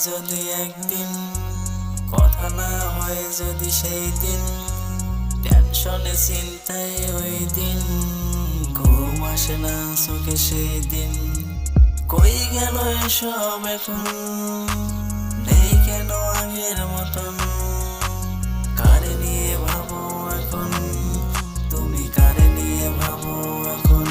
যদি একদিন, কথা না হয় যদি সেই দিন, টেনশনে চিন্তায় ওই দিন, ঘুম আসে না চোখে সেই দিন। কই গেল এসব এখন, নেই কেন আগের মতন? কারে নিয়ে ভাবো এখন, তুমি কারে নিয়ে ভাবো এখন?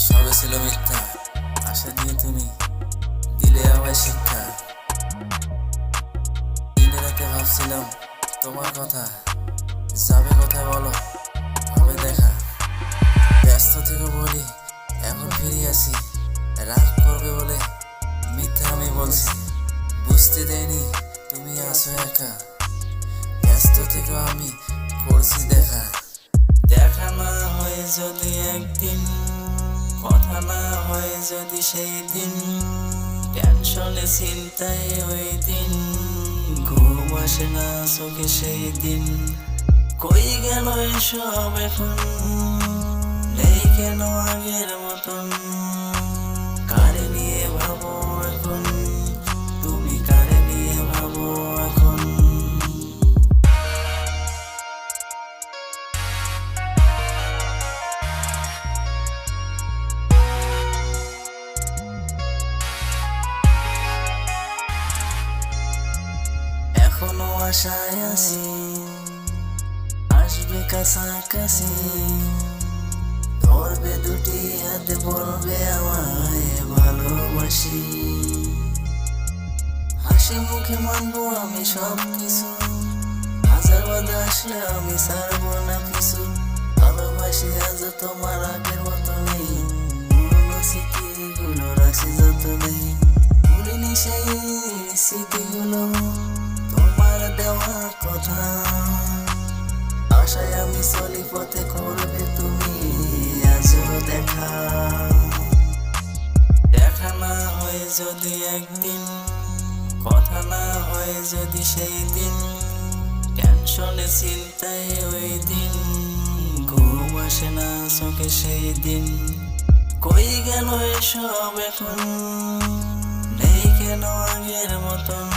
সবে ছিল মিথ্যা, আশা দিয়ে তুমি দিলে আমায় শিক্ষা। দিনে রাতে ভাবছিলাম তোমার কথা, যাবে কথা বলো, হবে দেখা। ব্যস্ত থেকে বলি এখন ফিরে আসি, রাগ করবে বলে মিথ্যা আমি বলছি। বুঝতে দেয়নি তুমি আসো একা, ব্যস্ত থেকে আমি করছি দেখা। দেখা না হয় যদি একদিন, কথা না হয় যদি সেই দিন, টেনশনে চিন্তায় ওই দিন, ঘুম আসে না চোখে সেই দিন। কই গেল এসব এখন, নেই কেন আগের মতন? কারে নিয়ে ভাবো এখন, তুমি কারে নিয়ে ভাবো এখন? এখনো আশায় আছি, আসবে কাছাকাছি, ধরবে দুটি হাতে বলবে আমায় ভালোবাসি। হাসি মুখে মানবো আমি সব কিছু, হাজার বাধা আসলে আমি ছাড়বো না পিছু। ভালোবাসি আজ তোমার আগের মতো নেই, পুরনো স্মৃতিগুলো রাখছি যত নেই। ভুলিনি সেই স্মৃতিগুলো, তোমার দেওয়া কথা, আশায় আমি চলি পথে করবে তুমি আজও দেখা। দেখা না হয় যদি একদিন, কথা না হয় যদি সেই দিন, টেনশনে চিন্তায় ওই দিন, ঘুম আসে না চোখে সেই দিন। কই গেল এসব এখন, নেই কেন আগের মতন?